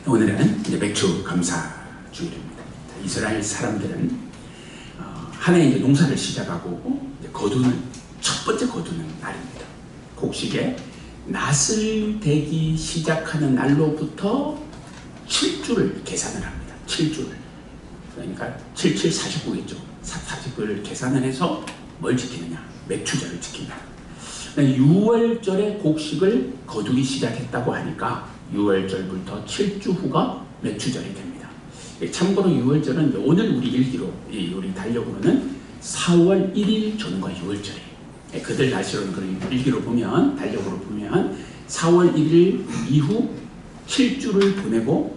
오늘은 이제 맥주 감사 주일입니다. 이스라엘 사람들은 한 해 이제 농사를 시작하고 이제 첫 번째 거두는 날입니다. 곡식에 낫을 대기 시작하는 날로부터 7주를 계산을 합니다. 7주를. 그러니까 49겠죠. 49를 계산을 해서 뭘 지키느냐? 맥주절을 지킵니다. 6월절에 곡식을 거두기 시작했다고 하니까 6월절부터 7주 후가 맥주절이 됩니다. 참고로 6월절은 오늘 우리 일기로, 우리 달력으로는 4월 1일 전후가 6월절이에요. 그들 날씨로는 그런 일기로 보면, 달력으로 보면 4월 1일 이후 7주를 보내고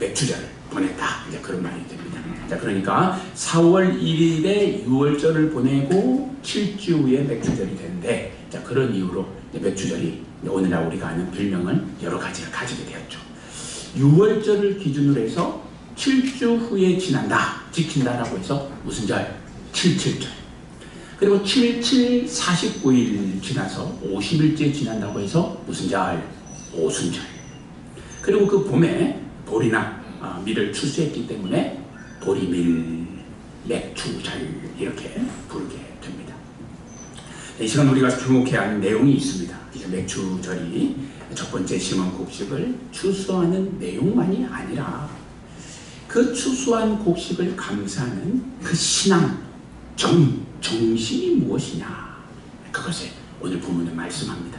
맥주절을 보냈다. 이제 그런 말이 됩니다. 자, 그러니까 4월 1일에 6월절을 보내고 7주 후에 맥주절이 되는데, 자, 그런 이유로 맥주절이 오늘날 우리가 아는 별명을 여러 가지를 가지게 되었죠. 6월절을 기준으로 해서 7주 후에 지킨다라고 해서 무슨 절? 77절. 그리고 77, 49일 지나서 50일째 지난다고 해서 무슨 절? 오순절. 그리고 그 봄에 보리나 밀을 추수했기 때문에 보리밀, 맥주절 이렇게 부르게 됩니다. 이 시간 우리가 주목해야 하는 내용이 있습니다. 맥주절이 첫 번째 심은 곡식을 추수하는 내용만이 아니라 그 추수한 곡식을 감사하는 그 신앙, 정신이 무엇이냐, 그것을 오늘 본문은 말씀합니다.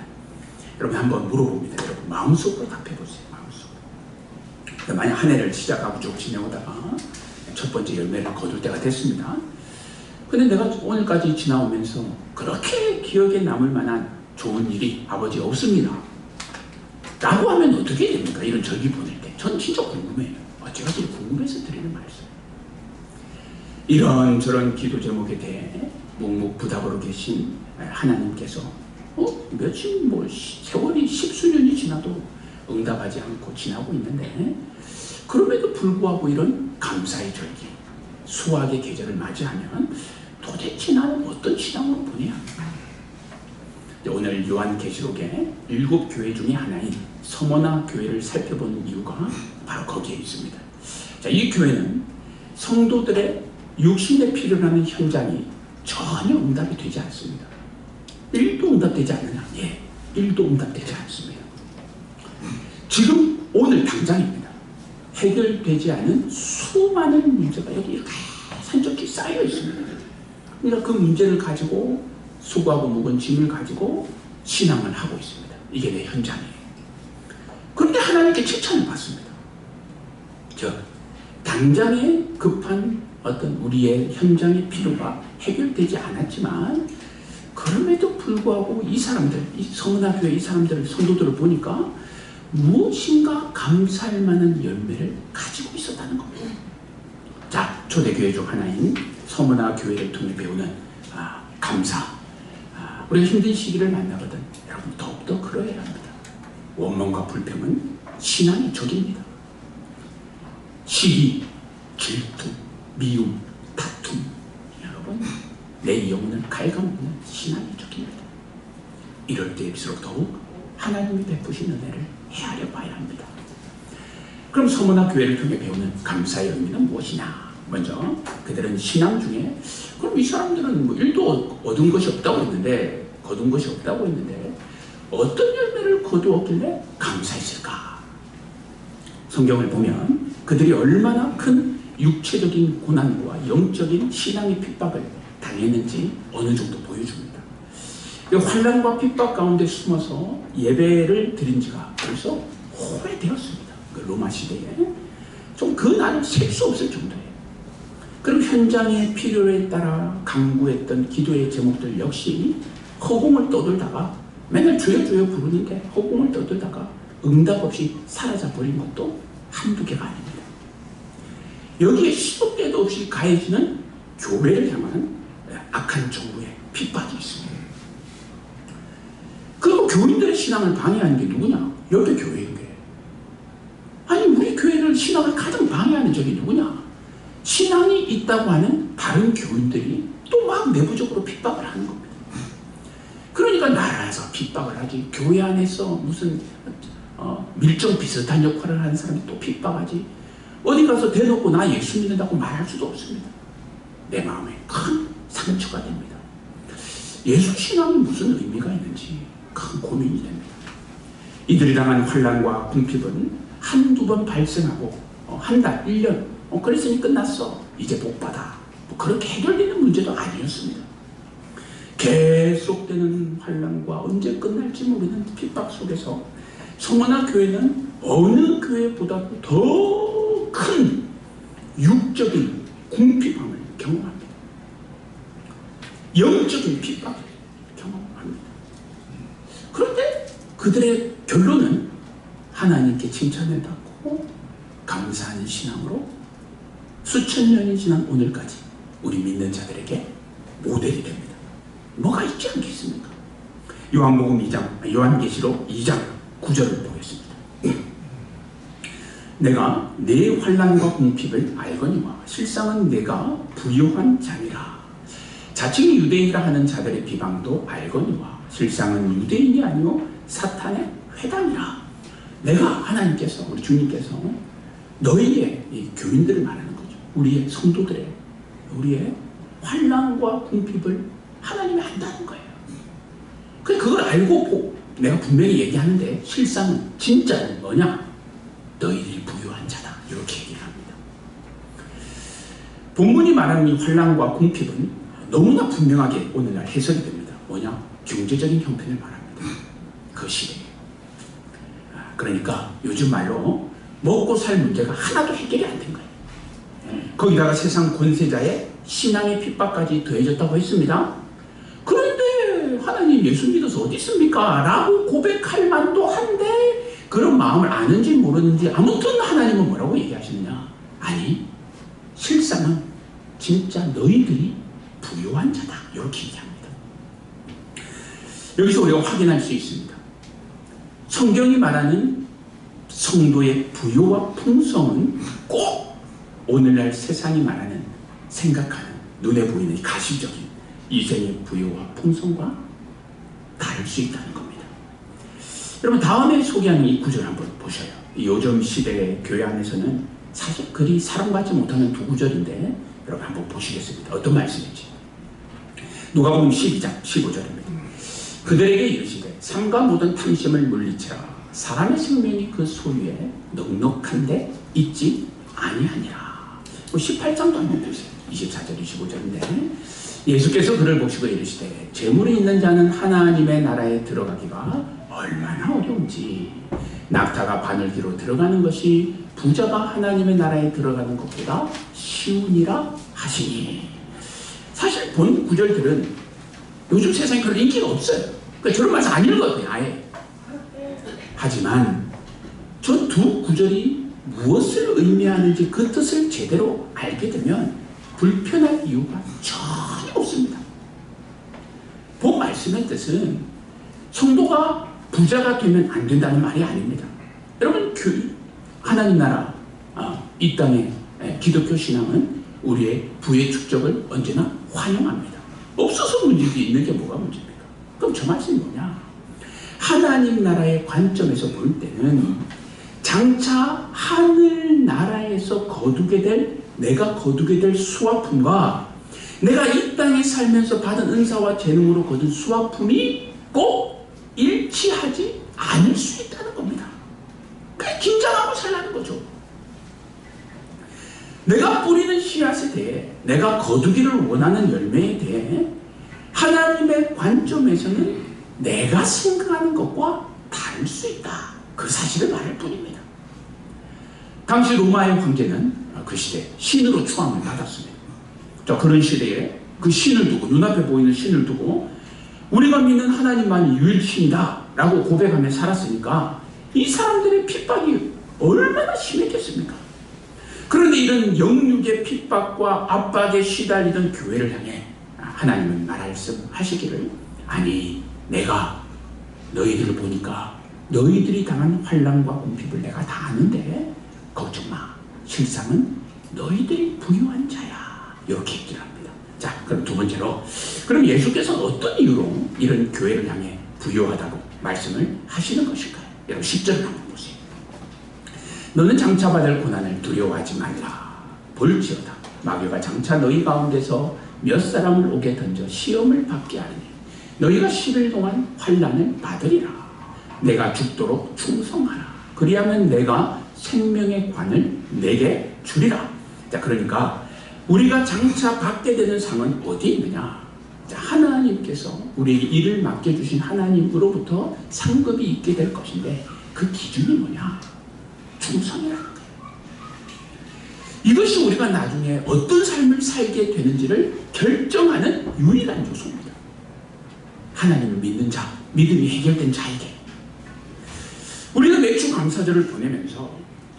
여러분 한번 물어봅니다. 여러분 마음속으로 답해보세요. 마음속으로. 만약 한 해를 시작하고 쭉 지내오다가 첫 번째 열매를 거둘 때가 됐습니다. 근데 내가 오늘까지 지나오면서 그렇게 기억에 남을 만한 좋은 일이 아버지 없습니다. 라고 하면 어떻게 됩니까? 이런 절기 보낼 때. 전 진짜 궁금해요. 제가 제일 궁금해서 드리는 말씀. 이런저런 기도 제목에 대해 묵묵부답으로 계신 하나님께서 며칠 세월이 십수년이 지나도 응답하지 않고 지나고 있는데, 그럼에도 불구하고 이런 감사의 절기, 수확의 계절을 맞이하면 도대체 나는 어떤 신앙으로 보내야 합니까? 오늘 요한계시록의 7교회 중에 하나인 서머나 교회를 살펴보는 이유가 바로 거기에 있습니다. 자, 이 교회는 성도들의 육신에 필요로 현장이 전혀 응답이 되지 않습니다. 1도 응답되지 않느냐? 예, 1도 응답되지 않습니다. 지금 오늘 당장입니다. 해결되지 않은 수많은 문제가 여기 이렇게 산적히 쌓여 있습니다. 그러니까 그 문제를 가지고 수고하고 묵은 짐을 가지고 신앙을 하고 있습니다. 이게 내 현장이에요. 그런데 하나님께 칭찬을 받습니다. 당장에 급한 어떤 우리의 현장의 필요가 해결되지 않았지만, 그럼에도 불구하고 이 사람들, 이 서머나 교회 이 사람들, 성도들을 보니까 무엇인가 감사할 만한 열매를 가지고 있었다는 겁니다. 자, 초대교회 중 하나인 서머나 교회를 통해 배우는 감사. 우리가 힘든 시기를 만나거든 여러분 더욱더 그러해야 합니다. 원망과 불평은 신앙의 적입니다. 시기, 질투, 미움, 다툼, 여러분 내 영혼을 갉아먹는 신앙의 적입니다. 이럴 때일수록 더욱 하나님이 베푸신 은혜를 헤아려 봐야 합니다. 그럼 서머나 교회를 통해 배우는 감사의 의미는 무엇이냐? 먼저 그들은 신앙 중에, 그럼 이 사람들은 1도 얻은 것이 없다고 했는데, 거둔 것이 없다고 했는데 어떤 열매를 거두었길래 감사했을까? 성경을 보면 그들이 얼마나 큰 육체적인 고난과 영적인 신앙의 핍박을 당했는지 어느 정도 보여줍니다. 환난과 핍박 가운데 숨어서 예배를 드린 지가 벌써 오래되었습니다. 로마 시대에 좀 그 날을 셀 수 없을 정도예요. 그럼 현장의 필요에 따라 강구했던 기도의 제목들 역시 허공을 떠돌다가, 맨날 주여 주여 부르는데 허공을 떠돌다가 응답 없이 사라져 버린 것도 한두 개가 아닙니다. 여기에 시도 때도 없이 가해지는 교회를 향한 악한 정부의 핍박이 있습니다. 그리고 교인들의 신앙을 방해하는 게 누구냐? 여기 교회인 거예요. 아니, 우리 교회를 신앙을 가장 방해하는 적이 누구냐? 신앙이 있다고 하는 다른 교인들이 또 막 내부적으로 핍박을 하는 겁니다. 그러니까 나라에서 핍박을 하지, 교회 안에서 무슨 밀정 비슷한 역할을 하는 사람이 또 핍박하지. 어디 가서 대놓고 나 예수 믿는다고 말할 수도 없습니다. 내 마음에 큰 상처가 됩니다. 예수 신앙이 무슨 의미가 있는지 큰 고민이 됩니다. 이들이 당한 환난과 궁핍은 한두 번 발생하고 한 달, 1년 그랬으니 끝났어. 이제 복받아. 뭐 그렇게 해결되는 문제도 아니었습니다. 계속되는 환난과 언제 끝날지 모르는 핍박 속에서 성원아 교회는 어느 교회보다도 더 큰 육적인 궁핍함을 경험합니다. 영적인 핍박을 경험합니다. 그런데 그들의 결론은 하나님께 칭찬을 받고 감사하는 신앙으로 수천 년이 지난 오늘까지 우리 믿는 자들에게 모델이 됩니다. 뭐가 있지 않겠습니까? 요한계시록 2장 9절을 보겠습니다. 내가 내 환난과 궁핍을 알거니와 실상은 내가 부요한 자니라. 자칭 유대인이라 하는 자들의 비방도 알거니와 실상은 유대인이 아니오 사탄의 회당이라. 내가 하나님께서 우리 주님께서 너희의 이 교인들을 말하는 거죠. 우리의 성도들의 우리의 환난과 궁핍을 하나님이 안다는 거예요. 그걸 알고 내가 분명히 얘기하는데 실상은 진짜는 뭐냐? 너희들이 부유한 자다. 이렇게 얘기를 합니다. 본문이 말하는 이 환난과 궁핍은 너무나 분명하게 오늘날 해석이 됩니다. 뭐냐? 경제적인 형편을 말합니다. 그 시대에. 그러니까 요즘 말로 먹고 살 문제가 하나도 해결이 안 된 거예요. 거기다가 세상 권세자의 신앙의 핍박까지 더해졌다고 했습니다. 그런데 하나님 예수 믿어서 어디 있습니까? 라고 고백할 만도 한데 그런 마음을 아는지 모르는지 아무튼 하나님은 뭐라고 얘기하시느냐? 아니 실상은 진짜 너희들이 부요한 자다. 이렇게 얘기합니다. 여기서 우리가 확인할 수 있습니다. 성경이 말하는 성도의 부요와 풍성은 꼭 오늘날 세상이 말하는 생각하는 눈에 보이는 가시적인 이생의 부요와 풍성과 다를 수 있다는 겁니다. 여러분 다음에 소개하는 이 구절 한번 보셔요. 요즘 시대의 교회 안에서는 사실 그리 사랑받지 못하는 두 구절인데 여러분 한번 보시겠습니다. 어떤 말씀인지. 누가복음 12장 15절입니다. 그들에게 이르시되 삼가 모든 탐심을 물리치라. 사람의 생명이 그 소유에 넉넉한데 있지 아니하니라. 18장도 한번 보세요. 24절 25절인데 예수께서 그를 보시고 이르시되 재물이 있는 자는 하나님의 나라에 들어가기가 얼마나 어려운지 낙타가 바늘기로 들어가는 것이 부자가 하나님의 나라에 들어가는 것보다 쉬우니라 하시니. 사실 본 구절들은 요즘 세상에 그런 인기가 없어요. 그러니까 저런 말씀 안 읽어요. 아예. 하지만 저 두 구절이 무엇을 의미하는지 그 뜻을 제대로 알게 되면 불편할 이유가 전혀 없습니다. 본 말씀의 뜻은 성도가 부자가 되면 안 된다는 말이 아닙니다. 여러분 하나님 나라 이 땅의 기독교 신앙은 우리의 부의 축적을 언제나 환영합니다. 없어서 문제지 있는 게 뭐가 문제입니까? 그럼 저 말씀이 뭐냐? 하나님 나라의 관점에서 볼 때는 장차 하늘나라에서 내가 거두게 될 수확품과 내가 이 땅에 살면서 받은 은사와 재능으로 거둔 수확품이 꼭 일치하지 않을 수 있다는 겁니다. 그냥 긴장하고 살라는 거죠. 내가 뿌리는 씨앗에 대해 내가 거두기를 원하는 열매에 대해 하나님의 관점에서는 내가 생각하는 것과 다를 수 있다. 그 사실을 말할 뿐입니다. 당시 로마의 황제는 그 시대 신으로 추앙을 받았습니다. 자, 그런 시대에 그 신을 두고 눈앞에 보이는 신을 두고 우리가 믿는 하나님만이 유일신이다 라고 고백하며 살았으니까 이 사람들의 핍박이 얼마나 심했겠습니까? 그런데 이런 영육의 핍박과 압박에 시달리던 교회를 향해 하나님은 말씀하시기를 아니 내가 너희들을 보니까 너희들이 당한 환난과 궁핍을 내가 다 아는데 걱정 마. 실상은 너희들이 부유한 자야. 이렇게 얘기를 합니다. 자, 그럼 두 번째로 그럼 예수께서는 어떤 이유로 이런 교회를 향해 부유하다고 말씀을 하시는 것일까요? 여러분 10절을 한번 너는 장차 받을 고난을 두려워하지 말라. 볼지어다 마귀가 장차 너희 가운데서 몇 사람을 옥에 던져 시험을 받게 하리니 너희가 10일 동안 환난을 받으리라. 내가 죽도록 충성하라. 그리하면 내가 생명의 관을 내게 주리라. 자, 그러니까 우리가 장차 받게 되는 상은 어디 있느냐? 자, 하나님께서 우리에게 일을 맡겨주신 하나님으로부터 상급이 있게 될 것인데 그 기준이 뭐냐? 충성이라는 거예요. 이것이 우리가 나중에 어떤 삶을 살게 되는지를 결정하는 유일한 요소입니다. 하나님을 믿는 자, 믿음이 해결된 자에게. 우리는 매주 감사절을 보내면서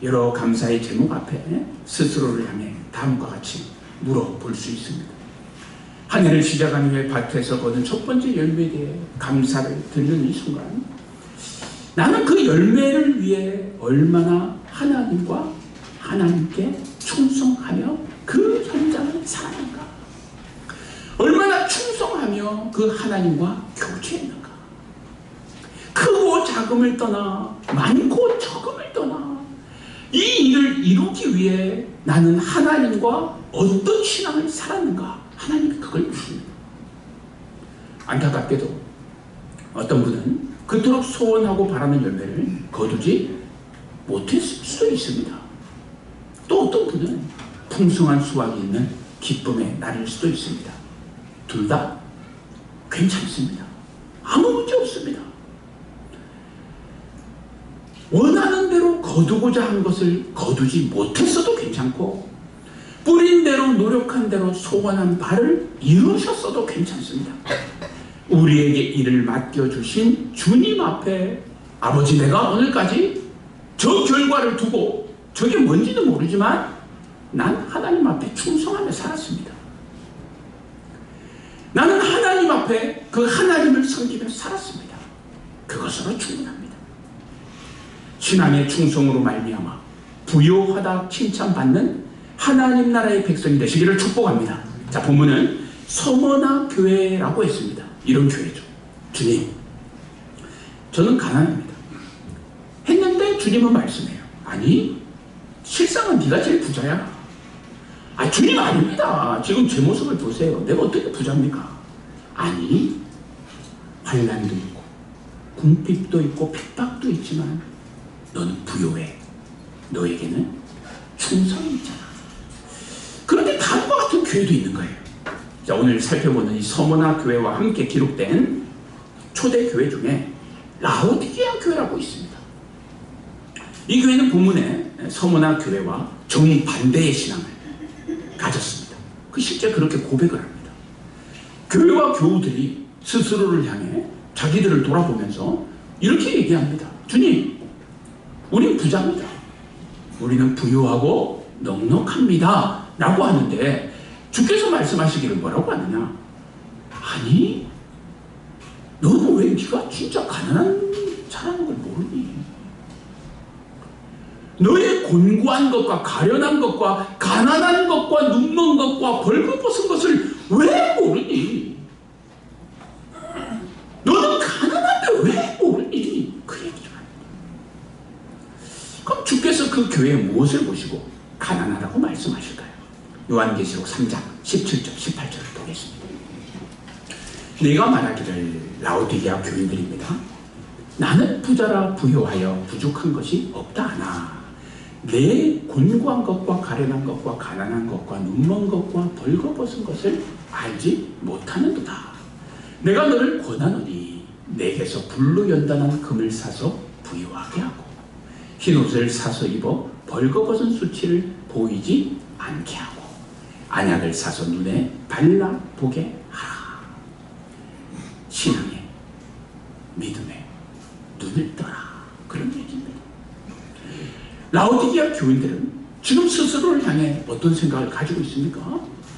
여러 감사의 제목 앞에 스스로를 향해 다음과 같이 물어볼 수 있습니다. 한 해를 시작한 후에 밭에서 거둔 첫 번째 열매에 대해 감사를 드리는 이 순간, 나는 그 열매를 위해 얼마나 하나님께 충성하며 그 현장을 살았는가? 얼마나 충성하며 그 하나님과 교제했는가? 크고 작음을 떠나, 많고 적음을 떠나, 이 일을 이루기 위해 나는 하나님과 어떤 신앙을 살았는가? 하나님이 그걸 묻습니다. 안타깝게도 어떤 분은 그토록 소원하고 바라는 열매를 거두지 못했을 수도 있습니다. 또 어떤 분은 풍성한 수확이 있는 기쁨의 날일 수도 있습니다. 둘 다 괜찮습니다. 아무 문제 없습니다. 원하는 대로 거두고자 한 것을 거두지 못했어도 괜찮고, 뿌린 대로 노력한 대로 소원한 바를 이루셨어도 괜찮습니다. 우리에게 일을 맡겨주신 주님 앞에, 아버지, 내가 오늘까지 저 결과를 두고 저게 뭔지도 모르지만 난 하나님 앞에 충성하며 살았습니다. 나는 하나님 앞에 그 하나님을 섬기며 살았습니다. 그것으로 충분합니다. 신앙의 충성으로 말미암아 부요하다 칭찬받는 하나님 나라의 백성이 되시기를 축복합니다. 자, 본문은 서머나 교회라고 했습니다. 이런 교회죠. 주님, 저는 가난합니다. 했는데 주님은 말씀해요. 아니, 실상은 네가 제일 부자야. 아, 주님 아닙니다. 지금 제 모습을 보세요. 내가 어떻게 부자입니까? 아니, 환난도 있고 궁핍도 있고 핍박도 있지만 너는 부요해. 너에게는 충성이 있잖아. 그런데 다음과 같은 교회도 있는 거예요. 자, 오늘 살펴보는 이 서머나 교회와 함께 기록된 초대 교회 중에 라오디게아 교회라고 있습니다. 이 교회는 본문에 서머나 교회와 정반대의 신앙을 가졌습니다. 그 실제 그렇게 고백을 합니다. 교회와 교우들이 스스로를 향해 자기들을 돌아보면서 이렇게 얘기합니다. 주님, 우린 부자입니다. 우리는 부유하고 넉넉합니다. 라고 하는데 주께서 말씀하시기를 뭐라고 하느냐? 아니, 너는 왜 네가 진짜 가난한 자라는 걸 모르니? 너의 곤고한 것과 가련한 것과 가난한 것과 눈먼 것과 벌거벗은 것을 왜 모르니? 너는 가난한데 왜 모르니? 그 얘기를 합니다. 그럼 주께서 그 교회에 무엇을 보시고 가난하다고 말씀하실까요? 요한계시록 3장 17절 18절을 보겠습니다. 내가 말하기를 라오디게아 교인들입니다. 나는 부자라 부요하여 부족한 것이 없다 하나 내 곤고한 것과 가련한 것과 가난한 것과 눈먼 것과 벌거벗은 것을 알지 못하는도다. 내가 너를 권하노니 내게서 불로 연단한 금을 사서 부유하게 하고 흰옷을 사서 입어 벌거벗은 수치를 보이지 않게 하고 안약을 사서 눈에 발라보게 하라. 신앙에 믿음에 눈을 떠라. 그런 얘기입니다. 라오디게아 교인들은 지금 스스로를 향해 어떤 생각을 가지고 있습니까?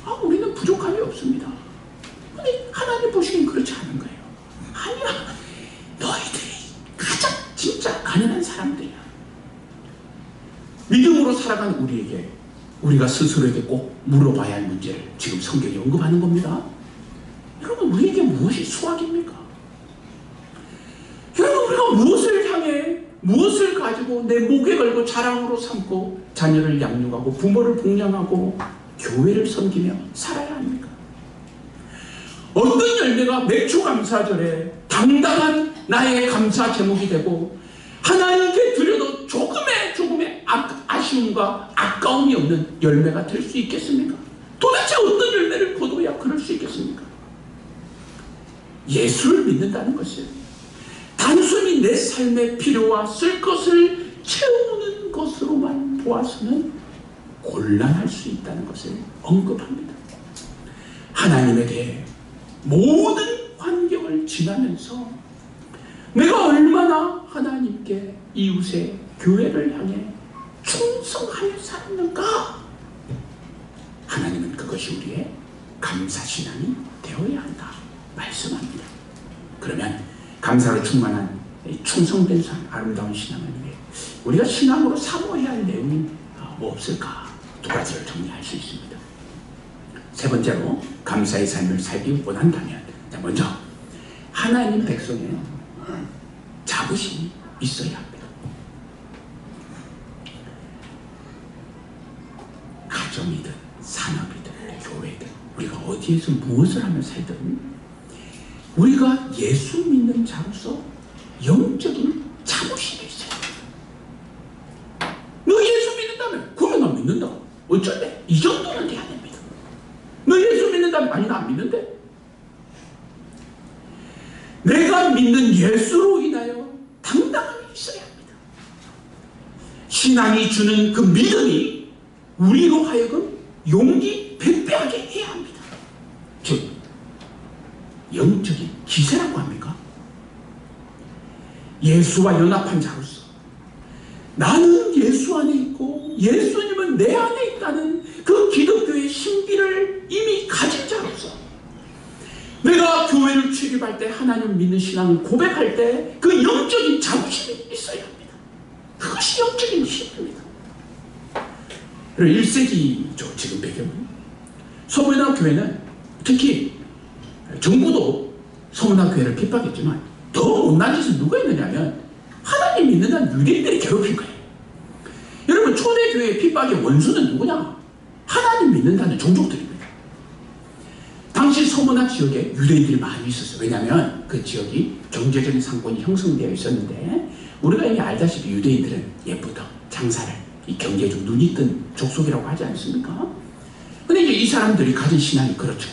아, 우리는 부족함이 없습니다. 근데 하나님 보시기엔 그렇지 않은 거예요. 아니야, 너희들이 가장 진짜 가난한 사람들이야. 믿음으로 살아간 우리에게, 우리가 스스로에게 꼭 물어봐야 할 문제를 지금 성경이 언급하는 겁니다. 여러분, 우리에게 무엇이 수학입니까? 여러분, 우리가 무엇을 향해 무엇을 가지고 내 목에 걸고 자랑으로 삼고 자녀를 양육하고 부모를 복양하고 교회를 섬기며 살아야 합니까? 어떤 열매가 맥주감사절에 당당한 나의 감사 제목이 되고 하나님께 드려도 조금의 아쉬움과 아까움이 없는 열매가 될 수 있겠습니까? 도대체 어떤 열매를 거둬야 그럴 수 있겠습니까? 예수를 믿는다는 것은 단순히 내 삶의 필요와 쓸 것을 채우는 것으로만 보아서는 곤란할 수 있다는 것을 언급합니다. 하나님에 대해 모든 환경을 지나면서 내가 얼마나 하나님께 이웃의 교회를 향해 충성하여 살았는가? 하나님은 그것이 우리의 감사신앙이 되어야 한다 말씀합니다. 그러면 감사로 충만한 충성된 삶, 아름다운 신앙을 위해 우리가 신앙으로 사모해야 할 내용이 뭐 없을까? 두 가지를 정리할 수 있습니다. 세 번째로 감사의 삶을 살기 원한다면 먼저 하나님 백성의 자부심이 있어야 합니다. 가정이든 산업이든 교회든 우리가 어디에서 무엇을 하며 살든 우리가 예수 믿는 자로서 영적인 자부심이 있어야 합니다. 너 예수 믿는다면? 그러면 나 믿는다. 어쩔래? 이 정도는 돼야 됩니다. 너 예수 믿는다면? 아니 나 안 믿는데. 내가 믿는 예수로 인하여 당당하게 있어야 합니다. 신앙이 주는 그 믿음이 우리로 하여금 용기 백배하게 해야 합니다. 즉 영적인 기세라고 합니까? 예수와 연합한 자로서 나는 예수 안에 있고 예수님은 내 안에 있다는 그 기독교의 신비를 이미 가진 자로서 내가 교회를 출입할 때 하나님 믿는 신앙을 고백할 때 그 영적인 자부심이 있어야 합니다. 그것이 영적인 힘입니다. 그리고 1세기죠. 지금 배경은 서문화 교회는 특히 정부도 서문화 교회를 핍박했지만 더 못난 짓은 누가 했느냐면 하나님 믿는다는 유대인들이 괴롭힌 거예요. 여러분 초대교회의 핍박의 원수는 누구냐? 하나님 믿는다는 종족들입니다. 당시 서문화 지역에 유대인들이 많이 있었어요. 왜냐하면 그 지역이 경제적인 상권이 형성되어 있었는데 우리가 이미 알다시피 유대인들은 예부터 장사를 이 경제에 좀 눈이 뜬 족속이라고 하지 않습니까? 근데 이제 이 사람들이 가진 신앙이 그렇죠.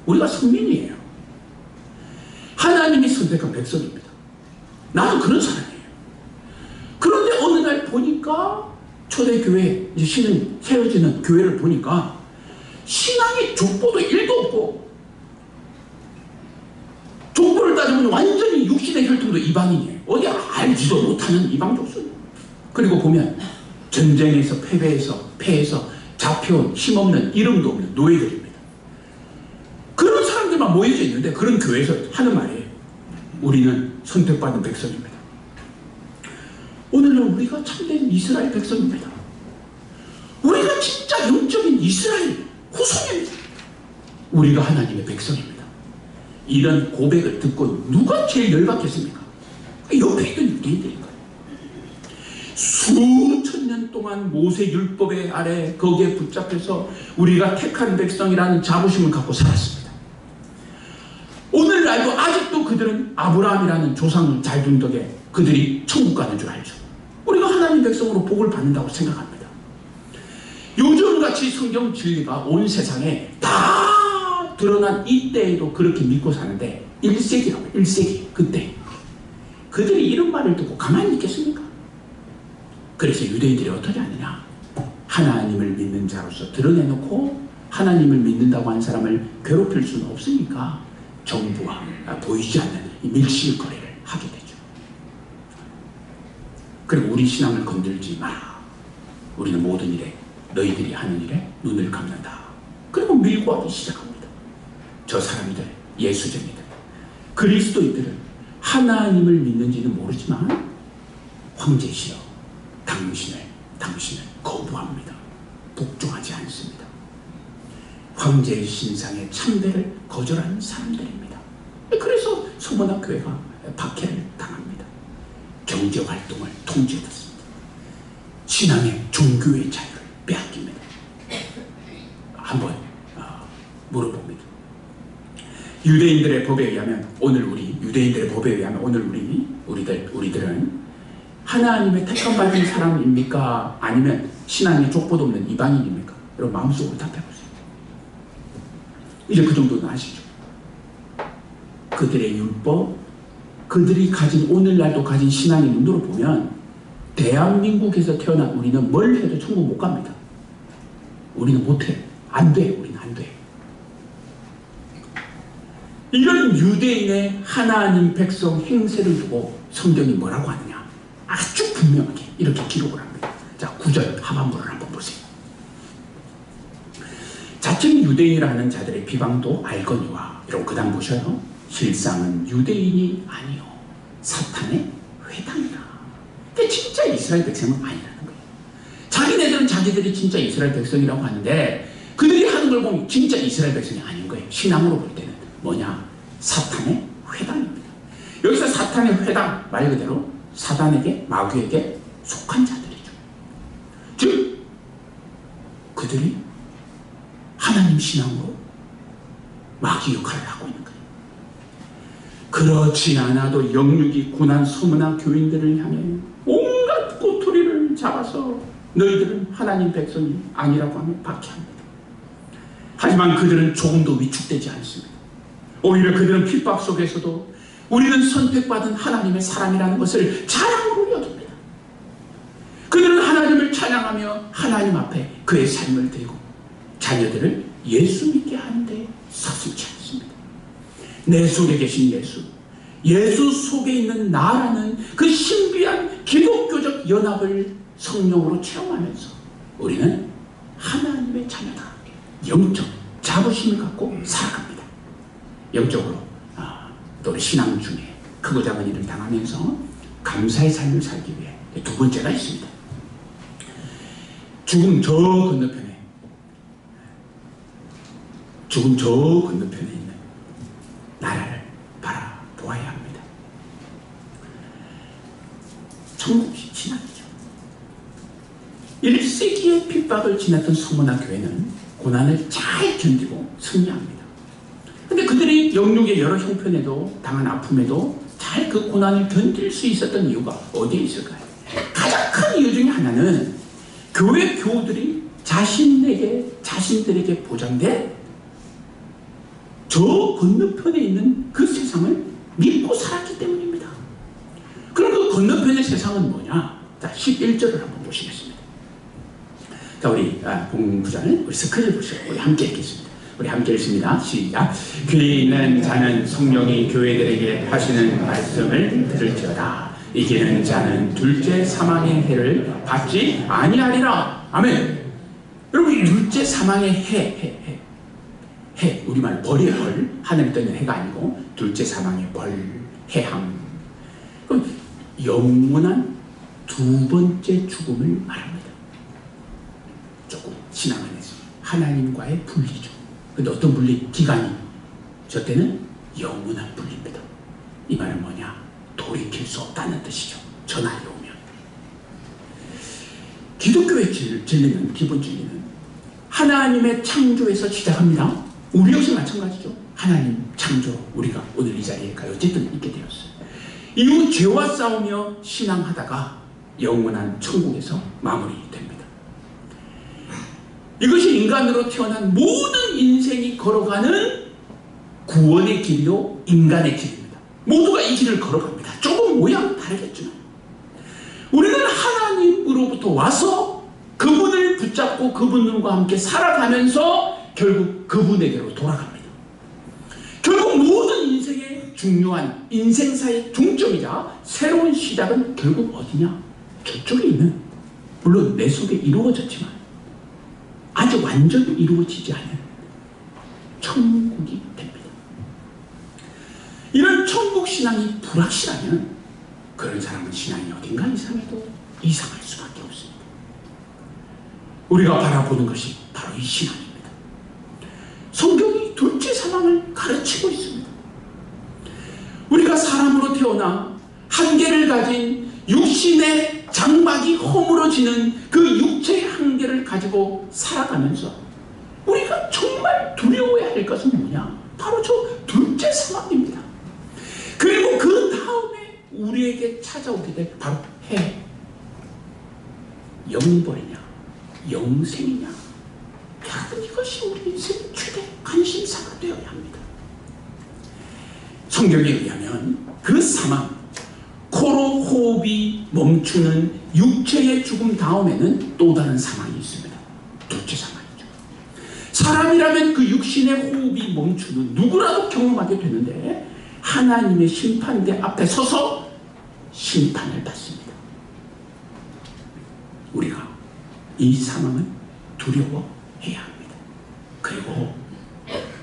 우리가 선민이에요. 하나님이 선택한 백성입니다. 나도 그런 사람이에요. 그런데 어느 날 보니까 초대교회 이제 신은 세워지는 교회를 보니까 신앙의 족보도 1도 없고 족보를 따지면 완전히 육신의 혈통도 이방인이에요. 어디 알지도 못하는 이방 족속. 그리고 보면 전쟁에서 패해서 잡혀온 힘없는 이름도 없는 노예들입니다. 그런 사람들만 모여져 있는데 그런 교회에서 하는 말이에요. 우리는 선택받은 백성입니다. 오늘날 우리가 참된 이스라엘 백성입니다. 우리가 진짜 영적인 이스라엘 후손입니다. 우리가 하나님의 백성입니다. 이런 고백을 듣고 누가 제일 열받겠습니까? 옆에 있던 유대인들인 거예요. 수천 년 동안 모세 율법의 아래 거기에 붙잡혀서 우리가 택한 백성이라는 자부심을 갖고 살았습니다. 오늘날도 아직도 그들은 아브라함이라는 조상을 잘 둔 덕에 그들이 천국 가는 줄 알죠. 우리가 하나님 백성으로 복을 받는다고 생각합니다. 요즘같이 성경 진리가 온 세상에 다 드러난 이때에도 그렇게 믿고 사는데 1세기라고 1세기 그때 그들이 이런 말을 듣고 가만히 있겠습니까? 그래서 유대인들이 어떻게 하느냐? 하나님을 믿는 자로서 드러내놓고 하나님을 믿는다고 한 사람을 괴롭힐 수는 없으니까 정부와 보이지 않는 이 밀실거래를 하게 되죠. 그리고 우리 신앙을 건들지 마라. 우리는 모든 일에 너희들이 하는 일에 눈을 감는다. 그리고 밀고 하기 시작합니다. 저 사람들, 예수쟁이들, 그리스도인들은 하나님을 믿는지는 모르지만 황제시여 당신을 거부합니다. 복종하지 않습니다. 황제의 신상의 참배를 거절하는 사람들입니다. 그래서 서문화 교회가 박해를 당합니다. 경제 활동을 통제했습니다. 신앙의 종교의 자유를 빼앗깁니다. 한번 물어봅니다. 유대인들의 법에 의하면 오늘 우리들은 하나님의 택함 받은 사람입니까? 아니면 신앙의 족보도 없는 이방인입니까? 여러분 마음속으로 답해보세요. 이제 그 정도는 아시죠? 그들의 율법, 그들이 가진 오늘날도 가진 신앙의 눈으로 보면 대한민국에서 태어난 우리는 뭘 해도 천국 못 갑니다. 우리는 못해. 안 돼. 우리는 안 돼. 이런 유대인의 하나님 백성 행세를 두고 성경이 뭐라고 하느냐? 아주 분명하게 이렇게 기록을 합니다. 자, 9절 하반부를 한번 보세요. 자칭 유대인이라 하는 자들의 비방도 알거니와, 이런 그 다음 보셔요. 실상은 유대인이 아니요 사탄의 회당이라. 근데 진짜 이스라엘 백성은 아니라는 거예요. 자기네들은 자기들이 진짜 이스라엘 백성이라고 하는데 그들이 하는 걸 보면 진짜 이스라엘 백성이 아닌 거예요. 신앙으로 볼 때는 뭐냐? 사탄의 회당입니다. 여기서 사탄의 회당, 말 그대로 사단에게, 마귀에게 속한 자들이죠. 즉 그들이 하나님 신앙으로 마귀 역할을 하고 있는 거예요. 그렇지 않아도 영육이 고난 소문한 교인들을 향해 온갖 꼬투리를 잡아서 너희들은 하나님 백성이 아니라고 하며 박해합니다. 하지만 그들은 조금도 위축되지 않습니다. 오히려 그들은 핍박 속에서도 우리는 선택받은 하나님의 사람이라는 것을 자랑으로 여깁니다. 그들은 하나님을 찬양하며 하나님 앞에 그의 삶을 드리고 자녀들을 예수 믿게 하는데 서슴지 않습니다. 내 속에 계신 예수 속에 있는 나라는 그 신비한 기독교적 연합을 성령으로 체험하면서 우리는 하나님의 자녀다. 영적 자부심을 갖고 살아갑니다. 영적으로 또 우리 신앙 중에 크고 작은 일을 당하면서 감사의 삶을 살기 위해 두 번째가 있습니다. 죽음 저 건너편에 있는 나라를 바라보아야 합니다. 천국이 지나죠. 1세기의 핍박을 지났던 소문화 교회는 고난을 잘 견디고 승리합니다. 근데 그들이 영육의 여러 형편에도 당한 아픔에도 잘 그 고난을 견딜 수 있었던 이유가 어디에 있을까요? 가장 큰 이유 중에 하나는 교회 교우들이 자신들에게 보장된 저 건너편에 있는 그 세상을 믿고 살았기 때문입니다. 그럼 그 건너편의 세상은 뭐냐? 자, 11절을 한번 보시겠습니다. 자, 우리 본부장을 우리 스크린을 보시고 우리 함께 읽겠습니다. 우리 함께 읽습니다. 시작. 귀 있는 자는 성령이 교회들에게 하시는 말씀을 들을지어다. 이기는 자는 둘째 사망의 해를 받지 아니하리라. 아멘. 여러분, 이 둘째 사망의 해, 우리말 벌의 벌, 하늘에 떠있는 해가 아니고 둘째 사망의 벌, 해함. 그럼 영원한 두 번째 죽음을 말합니다. 조금 신앙 안에서 하나님과의 분리죠. 근데 어떤 분리? 기간이. 저 때는 영원한 분리입니다. 이 말은 뭐냐? 돌이킬 수 없다는 뜻이죠. 저 날이 오면. 기독교의 진리는, 기본 진리는 하나님의 창조에서 시작합니다. 우리 역시 마찬가지죠. 하나님 창조, 우리가 오늘 이 자리에 어쨌든 있게 되었어요. 이후 죄와 싸우며 신앙하다가 영원한 천국에서 마무리됩니다. 이것이 인간으로 태어난 모든 인생이 걸어가는 구원의 길이요, 인간의 길입니다. 모두가 이 길을 걸어갑니다. 조금 모양 다르겠지만 우리는 하나님으로부터 와서 그분을 붙잡고 그분과 함께 살아가면서 결국 그분에게로 돌아갑니다. 결국 모든 인생의 중요한 인생사의 중점이자 새로운 시작은 결국 어디냐? 저쪽에 있는, 물론 내 속에 이루어졌지만 아직 완전히 이루어지지 않은 천국이 됩니다. 이런 천국 신앙이 불확실하면 그런 사람은 신앙이 어딘가 이상해도 이상할 수밖에 없습니다. 우리가 바라보는 것이 바로 이 신앙입니다. 성경이 둘째 사망을 가르치고 있습니다. 우리가 사람으로 태어나 한계를 가진 육신의 장막이 허물어지는 그 육체의 한계를 가지고 살아가면서 우리가 정말 두려워해야 할 것은 뭐냐? 바로 저 둘째 사망입니다. 그리고 그 다음에 우리에게 찾아오게 될 바로 해. 영벌이냐? 영생이냐? 여러분, 이것이 우리 인생의 최대 관심사가 되어야 합니다. 성경에 의하면 그 사망, 코로 호흡이 멈추는 육체의 죽음 다음에는 또 다른 사망이 있습니다. 둘째 사망이죠. 사람이라면 그 육신의 호흡이 멈추는 누구라도 경험하게 되는데 하나님의 심판대 앞에 서서 심판을 받습니다. 우리가 이 사망을 두려워해야 합니다. 그리고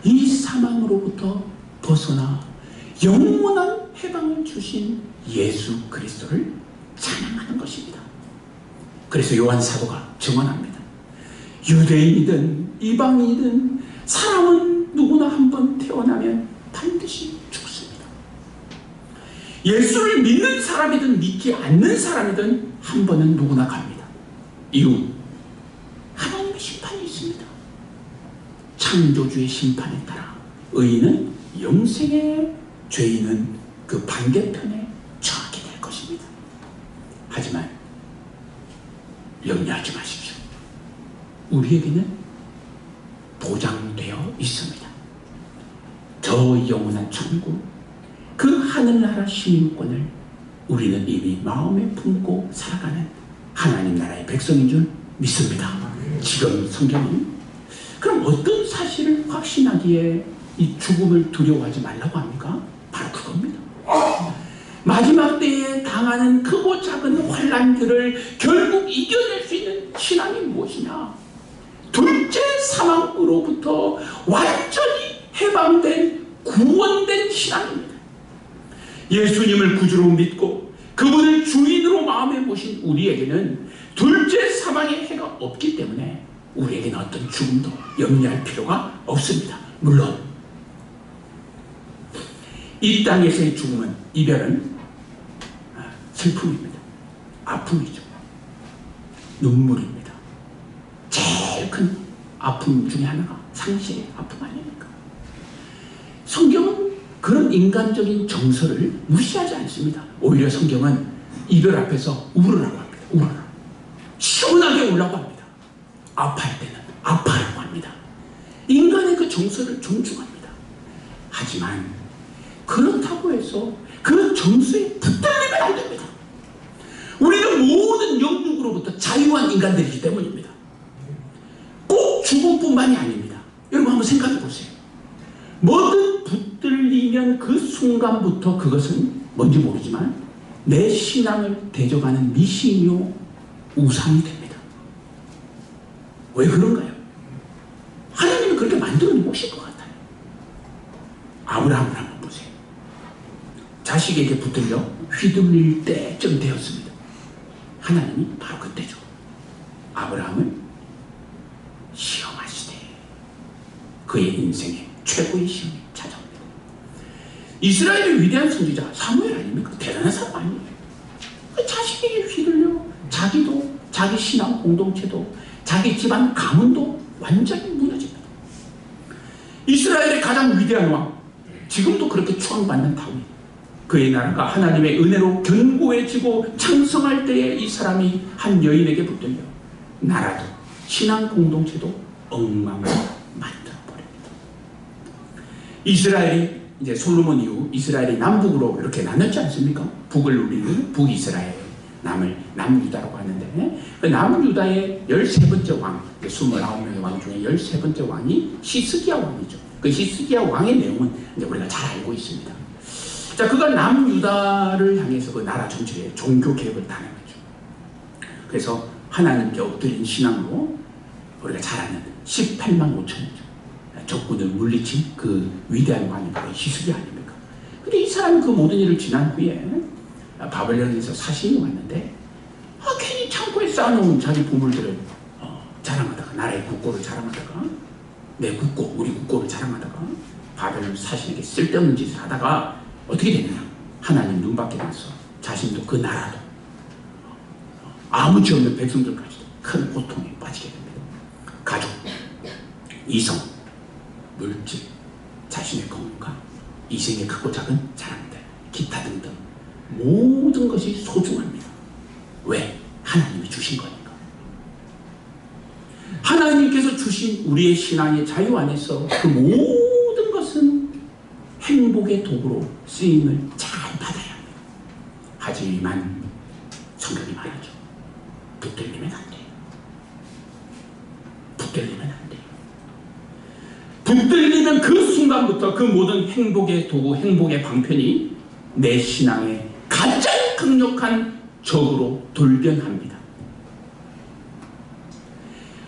이 사망으로부터 벗어나 영원한 해방을 주신 예수 그리스도를 찬양하는 것입니다. 그래서 요한 사도가 증언합니다. 유대인이든 이방인이든 사람은 누구나 한번 태어나면 반드시 죽습니다. 예수를 믿는 사람이든 믿지 않는 사람이든 한 번은 누구나 갑니다. 이유, 하나님의 심판이 있습니다. 창조주의 심판에 따라 의인은 영생에, 죄인은 그 반대편에 처하게 될 것입니다. 하지만 염려하지 마십시오. 우리에게는 보장되어 있습니다. 저 영원한 천국, 그 하늘나라 시민권을 우리는 이미 마음에 품고 살아가는 하나님 나라의 백성인 줄 믿습니다. 지금 성경이 그럼 어떤 사실을 확신하기에 이 죽음을 두려워하지 말라고 합니까? 바로 그겁니다. 마지막 때에 당하는 크고 작은 환난들을 결국 이겨낼 수 있는 신앙이 무엇이냐? 둘째 사망으로부터 완전히 해방된, 구원된 신앙입니다. 예수님을 구주로 믿고 그분을 주인으로 마음에 모신 우리에게는 둘째 사망의 해가 없기 때문에 우리에게는 어떤 죽음도 염려할 필요가 없습니다. 물론 이 땅에서의 죽음은, 이별은 슬픔입니다. 아픔이죠. 눈물입니다. 제일 큰 아픔 중에 하나가 상실의 아픔 아닙니까? 성경은 그런 인간적인 정서를 무시하지 않습니다. 오히려 성경은 이별 앞에서 울으라고 합니다. 울어라. 시원하게 울라고 합니다. 아파할 때는 아파라고 합니다. 인간의 그 정서를 존중합니다. 하지만 그렇다고 해서 그 정서에 붙들리면 안 됩니다. 우리는 모든 영육으로부터 자유한 인간들이기 때문입니다. 꼭 죽음뿐만이 아닙니다. 여러분 한번 생각해 보세요. 뭐든 붙들리면 그 순간부터 그것은 뭔지 모르지만 내 신앙을 대적하는 미신이요 우상이 됩니다. 왜 그런가요? 하나님이 그렇게 만들어 놓으신 것 같아요. 아브라함을 한번 보세요. 자식에게 붙들려 휘둘릴 때쯤 되었습니다. 하나님이 바로 그때죠. 아브라함을 시험하시되 그의 인생에 최고의 시험이 찾아옵니다. 이스라엘의 위대한 선지자 사무엘 아닙니까? 대단한 사람 아니에요. 자식에게 휘둘려 자기도, 자기 신앙 공동체도, 자기 집안 가문도 완전히 무너집니다. 이스라엘의 가장 위대한 왕, 지금도 그렇게 추앙받는 다윗, 그의 나라가 하나님의 은혜로 견고해지고 창성할 때에 이 사람이 한 여인에게 붙들려 나라도 신앙 공동체도 엉망을 만들어버립니다. 이스라엘이 이제 솔로몬 이후 이스라엘이 남북으로 이렇게 나눴지 않습니까? 북을 누리는 북이스라엘, 남을 남유다라고 하는데 그 남유다의 13번째 왕, 29명의 왕 중에 13번째 왕이 히스기야 왕이죠. 그 히스기야 왕의 내용은 이제 우리가 잘 알고 있습니다. 자, 그가 남유다를 향해서 그 나라 전체에 종교 개혁을 단행하죠. 그래서 하나님께 엎드린 신앙으로 우리가 잘 아는 18만 5천이죠. 적군을 물리친 그 위대한 왕이 바로 히스기야 아닙니까? 근데 이 사람이 그 모든 일을 지난 후에 바벨론에서 사신이 왔는데 괜히 창고에 쌓아놓은 자기 보물들을 자랑하다가, 나라의 국고를 자랑하다가, 내 국고, 우리 국고를 자랑하다가 바벨론 사신에게 쓸데없는 짓을 하다가 어떻게 됐느냐? 하나님 눈밖에 나서 자신도 그 나라도 아무 죄 없는 백성들까지도 큰 고통에 빠지게 됩니다. 가족, 이성, 물질, 자신의 건강, 이생의 크고 작은 자랑들, 기타 등등 모든 것이 소중합니다. 왜? 하나님이 주신 거니까. 하나님께서 주신 우리의 신앙의 자유 안에서 그 모든 것은 행복의 도구로 쓰임을 잘 받아야 합니다. 하지만 성경이 말하죠. 붙들리면 안 돼요. 붙들리면 안 돼요. 붙들리면 그 순간부터 그 모든 행복의 도구, 행복의 방편이 내 신앙의 가장 강력한 적으로 돌변합니다.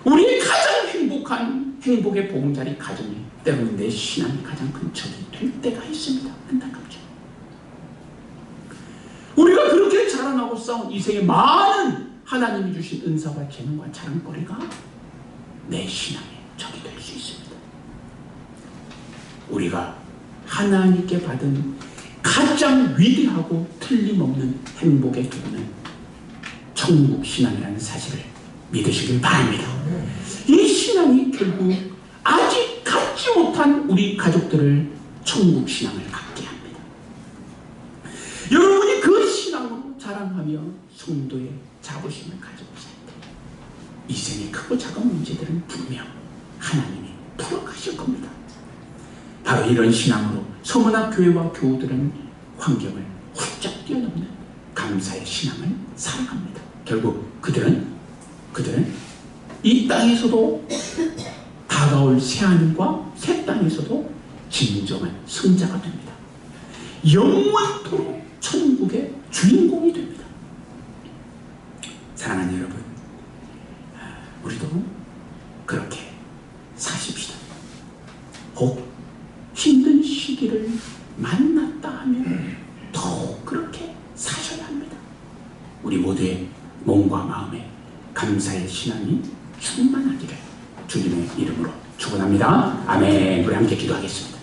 우리의 가장 행복한 행복의 보금자리 가정이 때로는 내 신앙이 가장 큰 적이 될 때가 있습니다. 안타깝죠. 우리가 그렇게 자라나고 싸운 이 생의 많은 하나님이 주신 은사와 재능과 자랑거리가 내 신앙의 적이 될 수 있습니다. 우리가 하나님께 받은 가장 위대하고 틀림없는 행복의 도구는 천국 신앙이라는 사실을 믿으시길 바랍니다. 이 신앙이 결국 아직 갖지 못한 우리 가족들을 천국 신앙을 갖게 합니다. 여러분이 그 신앙으로 자랑하며 성도의 자부심을 가지고 살 때 이 생의 크고 작은 문제들은 분명 하나님이 풀어가실 겁니다. 바로 이런 신앙으로 서문학 교회와 교우들은 환경을 훌쩍 뛰어넘는 감사의 신앙을 살아갑니다. 결국 그들은 이 땅에서도 다가올 새하늘과 새 땅에서도 진정한 승자가 됩니다. 영원토록 천국의 주인공이 됩니다. 사랑하는 여러분, 우리도 그렇게 사십시다. 혹 힘든 시기를 만났다 하면 더욱 그렇게 사셔야 합니다. 우리 모두의 몸과 마음에 감사의 신앙이 충만하기를 주님의 이름으로 축원합니다. 아멘. 우리 함께 기도하겠습니다.